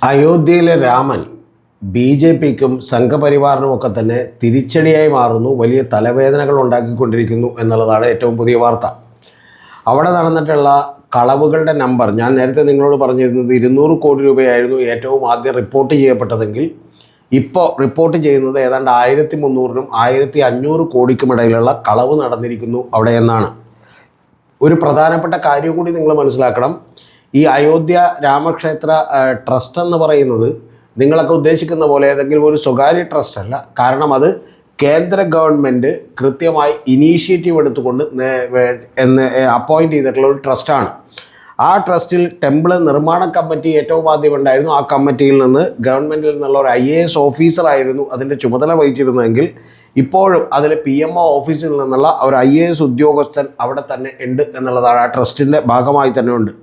അയോധ്യയിലെ രാമൻ ബി.ജെ.പിക്കും സംഘപരിവാറിനുമൊക്കെ തന്നെ തിരിച്ചടിയായി മാറുന്നു, വലിയ തലവേദനകൾ ഉണ്ടാക്കിക്കൊണ്ടിരിക്കുന്നു എന്നുള്ളതാണ് ഏറ്റവും പുതിയ വാർത്ത. അവിടെ നടന്നിട്ടുള്ള കളവുകളുടെ നമ്പർ ഞാൻ നേരത്തെ നിങ്ങളോട് പറഞ്ഞിരുന്നത് 200 കോടി രൂപയായിരുന്നു ഏറ്റവും ആദ്യം റിപ്പോർട്ട് ചെയ്യപ്പെട്ടതെങ്കിൽ ഇപ്പോൾ റിപ്പോർട്ട് ചെയ്യുന്നത് ഏതാണ്ട് 1300-നും 1500 കോടിക്കും ഇടയിലുള്ള കളവ് നടന്നിരിക്കുന്നു അവിടെ എന്നാണ്. ഒരു പ്രധാനപ്പെട്ട കാര്യം കൂടി നിങ്ങൾ മനസ്സിലാക്കണം. ഈ അയോധ്യ രാമക്ഷേത്ര ട്രസ്റ്റ് എന്ന് പറയുന്നത് നിങ്ങളൊക്കെ ഉദ്ദേശിക്കുന്ന പോലെ ഏതെങ്കിലും ഒരു സ്വകാര്യ ട്രസ്റ്റ് അല്ല. കാരണം അത് കേന്ദ്ര ഗവൺമെൻറ് കൃത്യമായി ഇനീഷ്യേറ്റീവ് എടുത്തുകൊണ്ട് അപ്പോയിൻ്റ് ചെയ്തിട്ടുള്ള ഒരു ട്രസ്റ്റാണ്. ആ ട്രസ്റ്റിൽ ടെമ്പിൾ നിർമ്മാണ കമ്മിറ്റി ഏറ്റവും ആദ്യം ഉണ്ടായിരുന്നു. ആ കമ്മിറ്റിയിൽ നിന്ന് ഗവൺമെൻറ്റിൽ നിന്നുള്ള ഒരു IAS ഓഫീസറായിരുന്നു അതിൻ്റെ ചുമതല വഹിച്ചിരുന്നതെങ്കിൽ ഇപ്പോഴും അതിൽ PMO ഓഫീസിൽ നിന്നുള്ള ഒരു IAS ഉദ്യോഗസ്ഥൻ അവിടെ തന്നെ ഉണ്ട് എന്നുള്ളതാണ്. ആ ട്രസ്റ്റിൻ്റെ ഭാഗമായി തന്നെ ഉണ്ട്.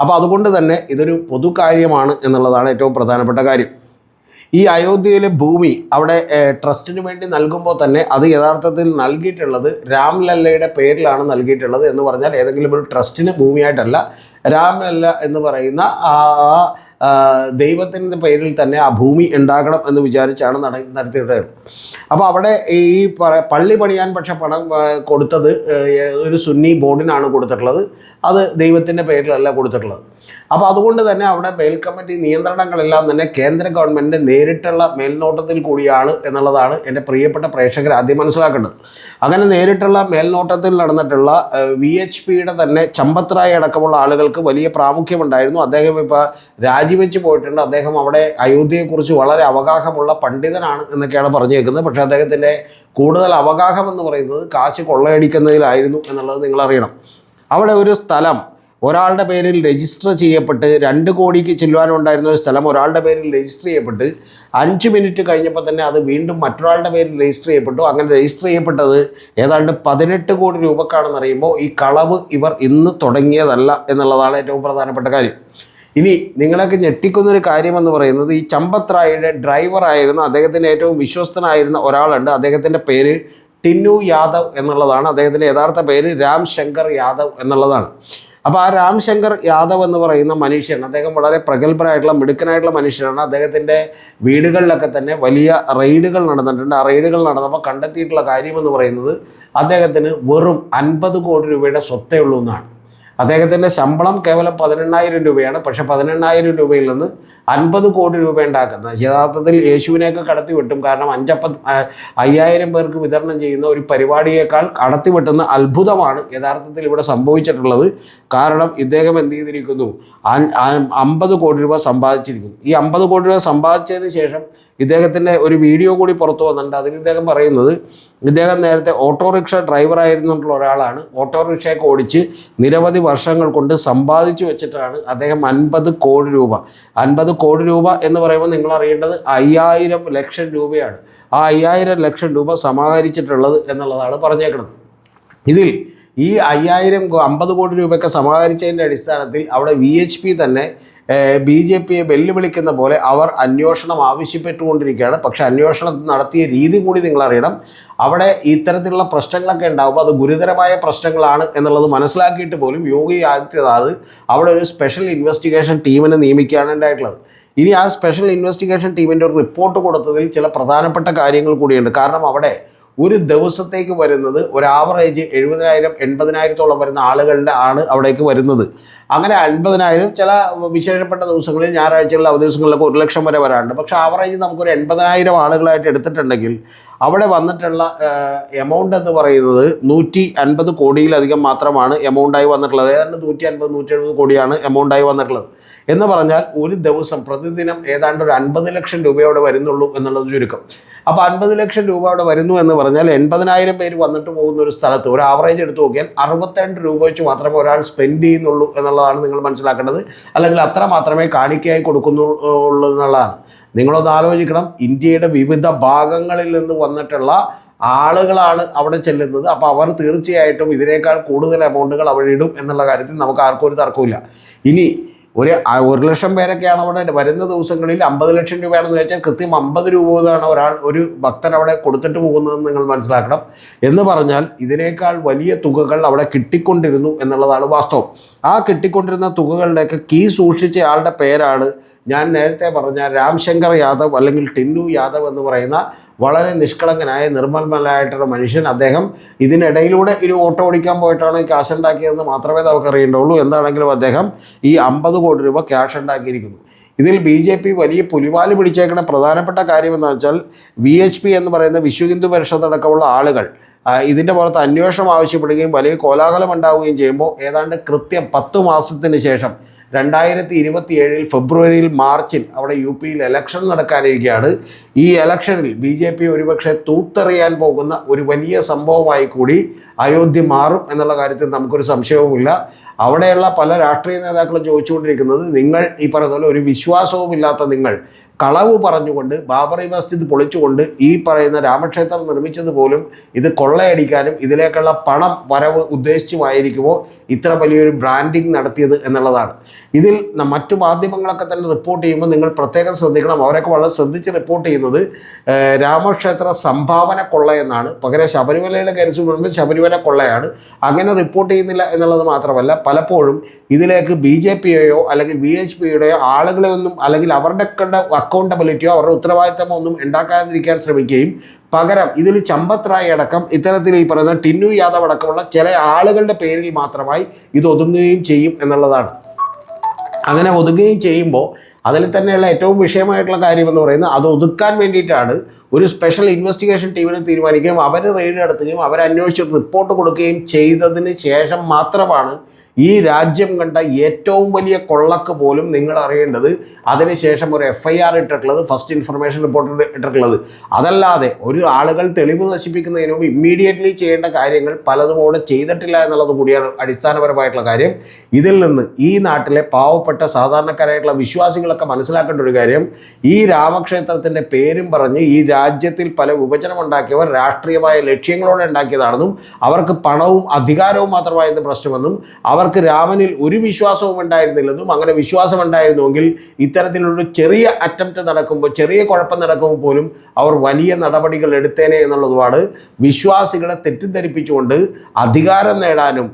അപ്പോൾ അതുകൊണ്ട് തന്നെ ഇതൊരു പൊതു കാര്യമാണ് എന്നുള്ളതാണ് ഏറ്റവും പ്രധാനപ്പെട്ട കാര്യം. ഈ അയോധ്യയിലെ ഭൂമി അവിടെ ട്രസ്റ്റിന് വേണ്ടി നൽകുമ്പോൾ തന്നെ അത് യഥാർത്ഥത്തിൽ നൽകിയിട്ടുള്ളത് രാംലല്ലയുടെ പേരിലാണ് നൽകിയിട്ടുള്ളത്. എന്ന് പറഞ്ഞാൽ ഏതെങ്കിലും ഒരു ട്രസ്റ്റിന് ഭൂമിയായിട്ടല്ല, രാംലല്ല എന്ന് പറയുന്ന ദൈവത്തിൻ്റെ പേരിൽ തന്നെ ആ ഭൂമി ഉണ്ടാകണം എന്ന് വിചാരിച്ചാണ് നടത്തിയിട്ടുള്ളത്. അപ്പോൾ അവിടെ ഈ പള്ളി പണിയാൻ പക്ഷെ പണം കൊടുത്തത് ഒരു സുന്നി ബോർഡിനാണ് കൊടുത്തിട്ടുള്ളത്. അത് ദൈവത്തിൻ്റെ പേരിലല്ല കൊടുത്തിട്ടുള്ളത്. അപ്പോൾ അതുകൊണ്ട് തന്നെ അവിടെ മേൽ കമ്മിറ്റി നിയന്ത്രണങ്ങളെല്ലാം തന്നെ കേന്ദ്ര ഗവൺമെൻറ് നേരിട്ടുള്ള മേൽനോട്ടത്തിൽ കൂടിയാണ് എന്നുള്ളതാണ് എൻ്റെ പ്രിയപ്പെട്ട പ്രേക്ഷകർ ആദ്യം മനസ്സിലാക്കേണ്ടത്. അങ്ങനെ നേരിട്ടുള്ള മേൽനോട്ടത്തിൽ നടന്നിട്ടുള്ള VHPയുടെ തന്നെ ചമ്പത് റായ് അടക്കമുള്ള ആളുകൾക്ക് വലിയ പ്രാമുഖ്യമുണ്ടായിരുന്നു. അദ്ദേഹം ഇപ്പോൾ രാജിവെച്ച് പോയിട്ടുണ്ട്. അദ്ദേഹം അവിടെ അയോധ്യയെക്കുറിച്ച് വളരെ അവഗാഹമുള്ള പണ്ഡിതനാണ് എന്നൊക്കെയാണ് പറഞ്ഞേക്കുന്നത്. പക്ഷേ അദ്ദേഹത്തിൻ്റെ കൂടുതൽ അവഗാഹം എന്ന് പറയുന്നത് കാശ് കൊള്ളയടിക്കുന്നതിലായിരുന്നു എന്നുള്ളത് നിങ്ങളറിയണം. അവിടെ ഒരു സ്ഥലം ഒരാളുടെ പേരിൽ രജിസ്റ്റർ ചെയ്യപ്പെട്ട് 2 കോടിക്ക് ചെല്ലുവാനുണ്ടായിരുന്ന ഒരു സ്ഥലം ഒരാളുടെ പേരിൽ രജിസ്റ്റർ ചെയ്യപ്പെട്ട് 5 മിനിറ്റ് കഴിഞ്ഞപ്പോൾ തന്നെ അത് വീണ്ടും മറ്റൊരാളുടെ പേരിൽ രജിസ്റ്റർ ചെയ്യപ്പെട്ടു. അങ്ങനെ രജിസ്റ്റർ ചെയ്യപ്പെട്ടത് ഏതാണ്ട് 18 കോടി രൂപക്കാണെന്ന് അറിയുമ്പോൾ ഈ കളവ് ഇവർ ഇന്ന് തുടങ്ങിയതല്ല എന്നുള്ളതാണ് ഏറ്റവും പ്രധാനപ്പെട്ട കാര്യം. ഇനി നിങ്ങളൊക്കെ ഞെട്ടിക്കുന്നൊരു കാര്യമെന്ന് പറയുന്നത് ഈ ചമ്പത് റായിയുടെ ഡ്രൈവറായിരുന്ന അദ്ദേഹത്തിൻ്റെ ഏറ്റവും വിശ്വസ്തനായിരുന്ന ഒരാളുണ്ട്. അദ്ദേഹത്തിൻ്റെ പേര് ടിന്നു യാദവ് എന്നുള്ളതാണ്. അദ്ദേഹത്തിൻ്റെ യഥാർത്ഥ പേര് രാം ശങ്കർ യാദവ് എന്നുള്ളതാണ്. അപ്പോൾ ആ രാം ശങ്കർ യാദവ് എന്ന് പറയുന്ന മനുഷ്യൻ, അദ്ദേഹം വളരെ പ്രഗത്ഭരായിട്ടുള്ള മിടുക്കനായിട്ടുള്ള മനുഷ്യനാണ്. അദ്ദേഹത്തിൻ്റെ വീടുകളിലൊക്കെ തന്നെ വലിയ റെയ്ഡുകൾ നടന്നിട്ടുണ്ട്. ആ റെയ്ഡുകൾ നടന്നപ്പോൾ കണ്ടെത്തിയിട്ടുള്ള കാര്യമെന്ന് പറയുന്നത് അദ്ദേഹത്തിന് വെറും 50 കോടി രൂപയുടെ സ്വത്തേ ഉള്ളൂ എന്നാണ്. അദ്ദേഹത്തിൻ്റെ ശമ്പളം കേവലം 18,000 രൂപയാണ്. പക്ഷേ 18,000 രൂപയിൽ നിന്ന് 50 കോടി രൂപ ഉണ്ടാക്കുന്നത് യഥാർത്ഥത്തിൽ യേശുവിനെയൊക്കെ കടത്തി വിട്ടും. കാരണം 5,000 പേർക്ക് വിതരണം ചെയ്യുന്ന ഒരു പരിപാടിയേക്കാൾ കടത്തി വെട്ടുന്ന അത്ഭുതമാണ് യഥാർത്ഥത്തിൽ ഇവിടെ സംഭവിച്ചിട്ടുള്ളത്. കാരണം ഇദ്ദേഹം എന്ത് ചെയ്തിരിക്കുന്നു, 50 കോടി രൂപ സമ്പാദിച്ചിരിക്കുന്നു. ഈ 50 കോടി രൂപ സമ്പാദിച്ചതിന് ശേഷം ഇദ്ദേഹത്തിൻ്റെ ഒരു വീഡിയോ കൂടി പുറത്തു വന്നിട്ടുണ്ട്. അതിൽ ഇദ്ദേഹം പറയുന്നത് ഇദ്ദേഹം നേരത്തെ ഓട്ടോറിക്ഷ ഡ്രൈവറായിരുന്നുള്ള ഒരാളാണ്. ഓട്ടോറിക്ഷയൊക്കെ ഓടിച്ച് നിരവധി വർഷങ്ങൾ കൊണ്ട് സമ്പാദിച്ചു വെച്ചിട്ടാണ് അദ്ദേഹം 50 കോടി രൂപ. 50 കോടി രൂപ എന്ന് പറയുമ്പോൾ നിങ്ങൾ അറിയേണ്ടത് 5,000 ലക്ഷം രൂപയാണ്. ആ 5,000 ലക്ഷം രൂപ സമാഹരിച്ചിട്ടുള്ളത് എന്നുള്ളതാണ് പറഞ്ഞേക്കുന്നത്. ഇതിൽ ഈ 50 കോടി രൂപയൊക്കെ സമാഹരിച്ചതിൻ്റെ അടിസ്ഥാനത്തിൽ അവിടെ VHP തന്നെ BJPയെ വെല്ലുവിളിക്കുന്ന പോലെ അവർ അന്വേഷണം ആവശ്യപ്പെട്ടുകൊണ്ടിരിക്കുകയാണ്. പക്ഷേ അന്വേഷണം നടത്തിയ രീതി കൂടി നിങ്ങളറിയണം. അവിടെ ഇത്തരത്തിലുള്ള പ്രശ്നങ്ങളൊക്കെ ഉണ്ടാകുമ്പോൾ അത് ഗുരുതരമായ പ്രശ്നങ്ങളാണ് എന്നുള്ളത് മനസ്സിലാക്കിയിട്ട് പോലും യോഗി ആദിത്യനാഥ് അവിടെ ഒരു സ്പെഷ്യൽ ഇൻവെസ്റ്റിഗേഷൻ ടീമിനെ നിയമിക്കുകയാണ് ഉണ്ടായിട്ടുള്ളത്. ഇനി ആ സ്പെഷ്യൽ ഇൻവെസ്റ്റിഗേഷൻ ടീമിൻ്റെ ഒരു റിപ്പോർട്ട് കൊടുത്തതിൽ ചില പ്രധാനപ്പെട്ട കാര്യങ്ങൾ കൂടിയുണ്ട്. കാരണം അവിടെ ഒരു ദിവസത്തേക്ക് വരുന്നത് ഒരു ആവറേജ് 70,000-80,000 വരുന്ന ആളുകളുടെ അവിടേക്ക് വരുന്നത്. അങ്ങനെ 50,000 ചില വിശേഷപ്പെട്ട ദിവസങ്ങളിൽ ഞായറാഴ്ചകളിൽ അവധി ദിവസങ്ങളിലൊക്കെ 1 ലക്ഷം വരെ വരാറുണ്ട്. പക്ഷേ ആവറേജ് നമുക്കൊരു 80,000 ആളുകളായിട്ട് എടുത്തിട്ടുണ്ടെങ്കിൽ അവിടെ വന്നിട്ടുള്ള എമൗണ്ട് എന്ന് പറയുന്നത് 150 കോടിയിലധികം മാത്രമാണ് എമൗണ്ടായി വന്നിട്ടുള്ളത്. ഏതാണ്ട് 150-170 കോടിയാണ് എമൗണ്ടായി വന്നിട്ടുള്ളത്. എന്ന് പറഞ്ഞാൽ ഒരു ദിവസം പ്രതിദിനം ഏതാണ്ട് ഒരു 50 ലക്ഷം രൂപയോടെ വരുന്നുള്ളൂ എന്നുള്ളത് ചുരുക്കം. അപ്പോൾ 50 ലക്ഷം രൂപ അവിടെ വരുന്നു എന്ന് പറഞ്ഞാൽ 80,000 പേര് വന്നിട്ട് പോകുന്ന ഒരു സ്ഥലത്ത് ഒരു ആവറേജ് എടുത്ത് നോക്കിയാൽ 62 രൂപ വെച്ച് മാത്രമേ ഒരാൾ സ്പെൻഡ് ചെയ്യുന്നുള്ളൂ എന്നുള്ളതാണ് നിങ്ങൾ മനസ്സിലാക്കേണ്ടത്. അല്ലെങ്കിൽ അത്ര മാത്രമേ കാണിക്കയായി കൊടുക്കുന്നുള്ളൂ എന്നുള്ളതാണ്. നിങ്ങളൊന്ന് ആലോചിക്കണം. ഇന്ത്യയുടെ വിവിധ ഭാഗങ്ങളിൽ നിന്ന് വന്നിട്ടുള്ള ആളുകളാണ് അവിടെ ചെല്ലുന്നത്. അപ്പോൾ അവർ തീർച്ചയായിട്ടും ഇതിനേക്കാൾ കൂടുതൽ എമൗണ്ടുകൾ അവിടെ ഇടും എന്നുള്ള കാര്യത്തിൽ നമുക്ക് ആർക്കും ഒരു തർക്കമില്ല. ഇനി ഒരു ലക്ഷം പേരൊക്കെയാണ് അവിടെ വരുന്ന ദിവസങ്ങളിൽ 50 ലക്ഷം രൂപയാണെന്ന് വെച്ചാൽ കൃത്യം 50 രൂപ മുതലാണ് ഒരു ഭക്തൻ അവിടെ കൊടുത്തിട്ട് പോകുന്നതെന്ന് നിങ്ങൾ മനസ്സിലാക്കണം. എന്ന് പറഞ്ഞാൽ ഇതിനേക്കാൾ വലിയ തുകകൾ അവിടെ കിട്ടിക്കൊണ്ടിരുന്നു എന്നുള്ളതാണ് വാസ്തവം. ആ കിട്ടിക്കൊണ്ടിരുന്ന തുകകളുടെയൊക്കെ കീ സൂക്ഷിച്ച ആളുടെ പേരാണ് ഞാൻ നേരത്തെ പറഞ്ഞ രാംശങ്കർ യാദവ് അല്ലെങ്കിൽ ടിന്നു യാദവ് എന്ന് പറയുന്ന വളരെ നിഷ്കളങ്കനായ നിർമ്മലനായിട്ടൊരു മനുഷ്യൻ. അദ്ദേഹം ഇതിനിടയിലൂടെ ഒരു ഓട്ടോ ഓടിക്കാൻ പോയിട്ടാണ് ക്യാഷ് ഉണ്ടാക്കിയതെന്ന് മാത്രമേ നമുക്ക് അറിയേണ്ടുള്ളൂ. എന്താണെങ്കിലും അദ്ദേഹം ഈ 50 കോടി രൂപ ക്യാഷ് ഉണ്ടാക്കിയിരിക്കുന്നു. ഇതിൽ BJP വലിയ പുലിവാല് പിടിച്ചേക്കുന്ന പ്രധാനപ്പെട്ട കാര്യം എന്ന് വെച്ചാൽ VHP എന്ന് പറയുന്ന വിശ്വ ഹിന്ദു പരിഷത്ത് അടക്കമുള്ള ആളുകൾ ഇതിൻ്റെ പുറത്ത് അന്വേഷണം ആവശ്യപ്പെടുകയും വലിയ കോലാഹലം ഉണ്ടാവുകയും ചെയ്യുമ്പോൾ ഏതാണ്ട് കൃത്യം 10 മാസത്തിന് ശേഷം 2027 ഫെബ്രുവരിയിൽ മാർച്ചിൽ അവിടെ UPയിൽ ഇലക്ഷൻ നടക്കാനിരിക്കുകയാണ്. ഈ ഇലക്ഷനിൽ BJP ഒരുപക്ഷെ തൂത്തെറിയാൻ പോകുന്ന ഒരു വലിയ സംഭവമായി കൂടി അയോധ്യ മാറും എന്നുള്ള കാര്യത്തിൽ നമുക്കൊരു സംശയവുമില്ല. അവിടെയുള്ള പല രാഷ്ട്രീയ നേതാക്കളും ചോദിച്ചുകൊണ്ടിരിക്കുന്നത്, നിങ്ങൾ ഈ പറയുന്ന പോലെ ഒരു വിശ്വാസവുമില്ലാത്ത നിങ്ങൾ കളവ് പറഞ്ഞുകൊണ്ട് ബാബറി മസ്ജിദ് പൊളിച്ചുകൊണ്ട് ഈ പറയുന്ന രാമക്ഷേത്രം നിർമ്മിച്ചത് പോലും ഇത് കൊള്ളയടിക്കാനും ഇതിലേക്കുള്ള പണം വരവ് ഉദ്ദേശിച്ചുമായിരിക്കുമോ ഇത്ര വലിയൊരു ബ്രാൻഡിങ് നടത്തിയത് എന്നുള്ളതാണ്. ഇതിൽ മറ്റു മാധ്യമങ്ങളൊക്കെ തന്നെ റിപ്പോർട്ട് ചെയ്യുമ്പോൾ നിങ്ങൾ പ്രത്യേകം ശ്രദ്ധിക്കണം. അവരൊക്കെ വളരെ ശ്രദ്ധിച്ച് റിപ്പോർട്ട് ചെയ്യുന്നത് രാമക്ഷേത്ര സംഭാവന കൊള്ളയെന്നാണ്. പകരം ശബരിമലയിലെ കേസ് മുഴുവൻ ശബരിമല കൊള്ളയാണ്. അങ്ങനെ റിപ്പോർട്ട് ചെയ്യുന്നില്ല എന്നുള്ളത് മാത്രമല്ല, പലപ്പോഴും ഇതിലേക്ക് BJPയെയോ അല്ലെങ്കിൽ VHPയുടെയോ ആളുകളെ ഒന്നും അല്ലെങ്കിൽ അവരുടെ അക്കൗണ്ടബിലിറ്റിയോ അവരുടെ ഉത്തരവാദിത്തമോ ഒന്നും ഉണ്ടാക്കാതിരിക്കാൻ ശ്രമിക്കുകയും പകരം ഇതിൽ ചമ്പത് റായ് അടക്കം ഇത്തരത്തിൽ ഈ പറയുന്ന ടിന്നു യാദവ് അടക്കമുള്ള ചില ആളുകളുടെ പേരിൽ മാത്രമായി ഇത് ഒതുങ്ങുകയും ചെയ്യും എന്നുള്ളതാണ്. അങ്ങനെ ഒതുങ്ങുകയും ചെയ്യുമ്പോൾ അതിൽ തന്നെയുള്ള ഏറ്റവും വിഷയമായിട്ടുള്ള കാര്യമെന്ന് പറയുന്നത് അത് ഒതുക്കാൻ വേണ്ടിയിട്ടാണ് ഒരു സ്പെഷ്യൽ ഇൻവെസ്റ്റിഗേഷൻ ടീമിനെ തീരുമാനിക്കുകയും അവർ റെയ്ഡ് നടത്തുകയും അവരന്വേഷിച്ച് റിപ്പോർട്ട് കൊടുക്കുകയും ചെയ്തതിന് ശേഷം മാത്രമാണ് ഈ രാജ്യം കണ്ട ഏറ്റവും വലിയ കൊള്ളക്ക് പോലും നിങ്ങൾ അറിയേണ്ടത് അതിനുശേഷം ഒരു FIR ഇട്ടിട്ടുള്ളത്, ഫസ്റ്റ് ഇൻഫർമേഷൻ റിപ്പോർട്ട് ഇട്ടിട്ടുള്ളത്. അതല്ലാതെ ഒരു ആളുകൾ തെളിവ് നശിപ്പിക്കുന്നതിന് മുമ്പ് ഇമ്മീഡിയറ്റ്ലി ചെയ്യേണ്ട കാര്യങ്ങൾ പലതും അവിടെ ചെയ്തിട്ടില്ല എന്നുള്ളത് കൂടിയാണ് അടിസ്ഥാനപരമായിട്ടുള്ള കാര്യം. ഇതിൽ നിന്ന് ഈ നാട്ടിലെ പാവപ്പെട്ട സാധാരണക്കാരായിട്ടുള്ള വിശ്വാസികളൊക്കെ മനസ്സിലാക്കേണ്ട ഒരു കാര്യം, ഈ രാമക്ഷേത്രത്തിൻ്റെ പേരും പറഞ്ഞ് ഈ രാജ്യത്തിൽ പല വിഭജനം ഉണ്ടാക്കിയവർ രാഷ്ട്രീയമായ ലക്ഷ്യങ്ങളോടെ ഉണ്ടാക്കിയതാണെന്നും അവർക്ക് പണവും അധികാരവും മാത്രമായിരുന്നു പ്രശ്നമെന്നും അവർക്ക് രാമനിൽ ഒരു വിശ്വാസവും ഉണ്ടായിരുന്നില്ലെന്നും അങ്ങനെ വിശ്വാസം ഉണ്ടായിരുന്നുവെങ്കിൽ ഇത്തരത്തിലുള്ള ചെറിയ അറ്റംപ്റ്റ് നടക്കുമ്പോൾ, ചെറിയ കുഴപ്പം നടക്കുമ്പോൾ പോലും അവർ വലിയ നടപടികൾ എടുത്തേനെ എന്നുള്ളതുമാണ്. വിശ്വാസികളെ തെറ്റിദ്ധരിപ്പിച്ചുകൊണ്ട് അധികാരം നേടാനും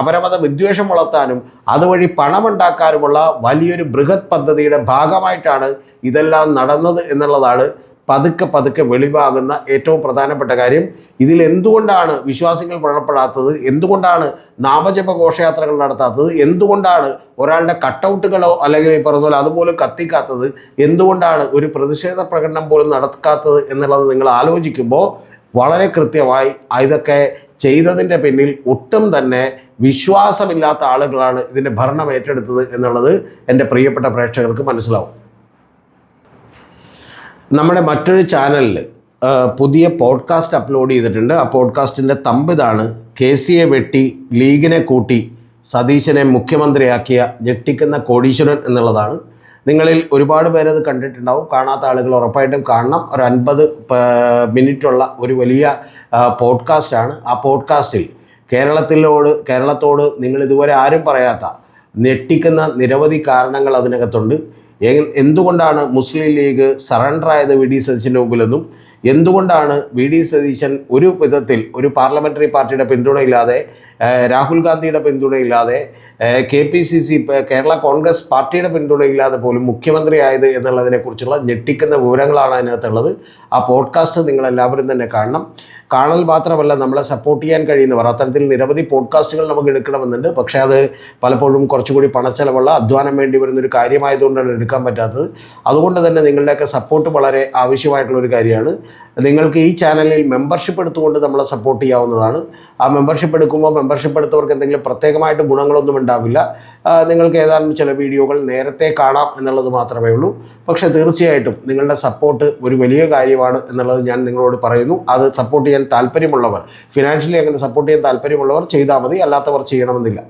അപരമത വിദ്വേഷം വളർത്താനും അതുവഴി പണമുണ്ടാക്കാനുമുള്ള വലിയൊരു ബൃഹത് പദ്ധതിയുടെ ഭാഗമായിട്ടാണ് ഇതെല്ലാം നടന്നത് എന്നുള്ളതാണ് പതുക്കെ വെളിവാകുന്ന ഏറ്റവും പ്രധാനപ്പെട്ട കാര്യം. ഇതിൽ എന്തുകൊണ്ടാണ് വിശ്വാസികൾ വ്രണപ്പെടാത്തത്, എന്തുകൊണ്ടാണ് നാമജപ ഘോഷയാത്രകൾ നടത്താത്തത്, എന്തുകൊണ്ടാണ് ഒരാളുടെ കട്ടൗട്ടുകളോ അല്ലെങ്കിൽ ഈ പറഞ്ഞ പോലെ അതുപോലും കത്തിക്കാത്തത്, എന്തുകൊണ്ടാണ് ഒരു പ്രതിഷേധ പ്രകടനം പോലും നടക്കാത്തത് എന്നുള്ളത് നിങ്ങൾ ആലോചിക്കുമ്പോൾ വളരെ കൃത്യമായി ഇതൊക്കെ ചെയ്തതിൻ്റെ പിന്നിൽ ഒട്ടും തന്നെ വിശ്വാസമില്ലാത്ത ആളുകളാണ് ഇതിൻ്റെ ഭരണം ഏറ്റെടുത്തത് എന്നുള്ളത് എൻ്റെ പ്രിയപ്പെട്ട പ്രേക്ഷകർക്ക് മനസ്സിലാവും. നമ്മുടെ മറ്റൊരു ചാനലിൽ പുതിയ പോഡ്കാസ്റ്റ് അപ്ലോഡ് ചെയ്തിട്ടുണ്ട്. ആ പോഡ്കാസ്റ്റിൻ്റെ തമ്പ് ഇതാണ്: KCയെ വെട്ടി ലീഗിനെ കൂട്ടി സതീശനെ മുഖ്യമന്ത്രിയാക്കിയ ഞെട്ടിക്കുന്ന കോടീശ്വരൻ എന്നുള്ളതാണ്. നിങ്ങളിൽ ഒരുപാട് പേരത് കണ്ടിട്ടുണ്ടാവും. കാണാത്ത ആളുകൾ ഉറപ്പായിട്ടും കാണണം. ഒരു 50 മിനിറ്റുള്ള ഒരു വലിയ പോഡ്കാസ്റ്റാണ്. ആ പോഡ്കാസ്റ്റിൽ കേരളത്തോട് നിങ്ങൾ ഇതുവരെ ആരും പറയാത്ത ഞെട്ടിക്കുന്ന നിരവധി കാരണങ്ങൾ അതിനകത്തുണ്ട്. എന്തുകൊണ്ടാണ് മുസ്ലിം ലീഗ് സറണ്ടർ ആയത് VD സതീശൻ്റെ മുമ്പിലെന്നും എന്തുകൊണ്ടാണ് VD സതീശൻ ഒരു വിധത്തിൽ ഒരു പാർലമെൻ്ററി പാർട്ടിയുടെ പിന്തുണയില്ലാതെ, രാഹുൽ ഗാന്ധിയുടെ പിന്തുണയില്ലാതെ, KPCC കേരള കോൺഗ്രസ് പാർട്ടിയുടെ പിന്തുണയില്ലാതെ പോലും മുഖ്യമന്ത്രിയായത് എന്നുള്ളതിനെക്കുറിച്ചുള്ള ഞെട്ടിക്കുന്ന വിവരങ്ങളാണ് അതിനകത്തുള്ളത്. ആ പോഡ്കാസ്റ്റ് നിങ്ങളെല്ലാവരും തന്നെ കാണൽ മാത്രമല്ല, നമ്മളെ സപ്പോർട്ട് ചെയ്യാൻ കഴിയുന്നവർ, അത്തരത്തിൽ നിരവധി പോഡ്കാസ്റ്റുകൾ നമുക്ക് എടുക്കണമെന്നുണ്ട്. പക്ഷേ അത് പലപ്പോഴും കുറച്ചുകൂടി പണച്ചെലവുള്ള, അധ്വാനം വേണ്ടി വരുന്നൊരു കാര്യമായതുകൊണ്ടാണ് എടുക്കാൻ പറ്റാത്തത്. അതുകൊണ്ട് തന്നെ നിങ്ങളുടെയൊക്കെ സപ്പോർട്ട് വളരെ ആവശ്യമായിട്ടുള്ളൊരു കാര്യമാണ്. നിങ്ങൾക്ക് ഈ ചാനലിൽ മെമ്പർഷിപ്പ് എടുത്തുകൊണ്ട് നമ്മളെ സപ്പോർട്ട് ചെയ്യാവുന്നതാണ്. ആ മെമ്പർഷിപ്പ് എടുക്കുമ്പോൾ മെമ്പർഷിപ്പ് എടുത്തവർക്ക് എന്തെങ്കിലും പ്രത്യേകമായിട്ട് ഗുണങ്ങളൊന്നും ഉണ്ടാവില്ല. നിങ്ങൾക്ക് ഏതാനും ചില വീഡിയോകൾ നേരത്തെ കാണാം എന്നുള്ളത് മാത്രമേ ഉള്ളൂ. പക്ഷേ തീർച്ചയായിട്ടും നിങ്ങളുടെ സപ്പോർട്ട് ഒരു വലിയ കാര്യമാണ് എന്നുള്ളത് ഞാൻ നിങ്ങളോട് പറയുന്നു. അത് സപ്പോർട്ട് ചെയ്യാൻ താല്പര്യമുള്ളവർ, ഫിനാൻഷ്യലി അങ്ങനെ സപ്പോർട്ട് ചെയ്യാൻ താല്പര്യമുള്ളവർ ചെയ്താൽ മതി, അല്ലാത്തവർ ചെയ്യണമെന്നില്ല.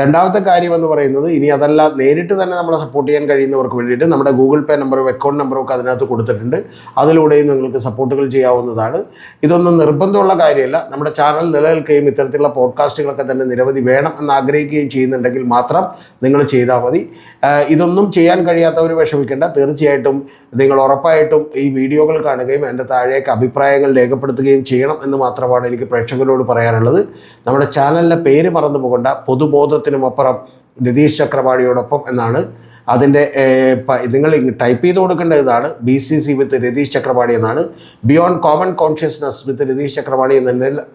രണ്ടാമത്തെ കാര്യം എന്ന് പറയുന്നത്, ഇനി അതല്ല നേരിട്ട് തന്നെ നമ്മളെ സപ്പോർട്ട് ചെയ്യാൻ കഴിയുന്നവർക്ക് വേണ്ടിയിട്ട് നമ്മുടെ ഗൂഗിൾ പേ നമ്പറും അക്കൗണ്ട് നമ്പറും ഒക്കെ അതിനകത്ത് കൊടുത്തിട്ടുണ്ട്. അതിലൂടെയും നിങ്ങൾക്ക് സപ്പോർട്ടുകൾ ചെയ്യാവുന്നതാണ്. ഇതൊന്നും നിർബന്ധമുള്ള കാര്യമല്ല. നമ്മുടെ ചാനൽ നിലനിൽക്കുകയും ഇത്തരത്തിലുള്ള പോഡ്കാസ്റ്റുകളൊക്കെ തന്നെ നിരവധി വേണം എന്ന് ആഗ്രഹിക്കുകയും ചെയ്യുന്നുണ്ടെങ്കിൽ മാത്രം നിങ്ങൾ ചെയ്താൽ മതി. ഇതൊന്നും ചെയ്യാൻ കഴിയാത്തവർ വിഷമിക്കേണ്ട. തീർച്ചയായിട്ടും നിങ്ങൾ ഉറപ്പായിട്ടും ഈ വീഡിയോകൾ കാണുകയും എൻ്റെ താഴേക്ക് അഭിപ്രായങ്ങൾ രേഖപ്പെടുത്തുകയും ചെയ്യണം എന്ന് മാത്രമാണ് എനിക്ക് പ്രേക്ഷകരോട് പറയാനുള്ളത്. നമ്മുടെ ചാനലിൻ്റെ പേര് മറന്നു പോകേണ്ട, പൊതുബോധത്തിനുമപ്പുറം രതീഷ് ചക്രപാണിയോടൊപ്പം എന്നാണ്. അതിൻ്റെ നിങ്ങൾ ടൈപ്പ് ചെയ്ത് കൊടുക്കേണ്ട ഇതാണ് BCC വിത്ത് രതീഷ് ചക്രപാണി എന്നാണ്. ബിയോണ്ട് കോമൺ കോൺഷ്യസ്നസ് വിത്ത് രതീഷ് ചക്രപാണി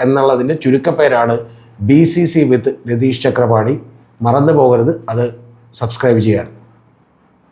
എന്നുള്ളതിൻ്റെ ചുരുക്കപ്പേരാണ് BCC വിത്ത് രതീഷ് ചക്രപാണി. മറന്നു പോകരുത് അത് സബ്സ്ക്രൈബ് ചെയ്യാൻ.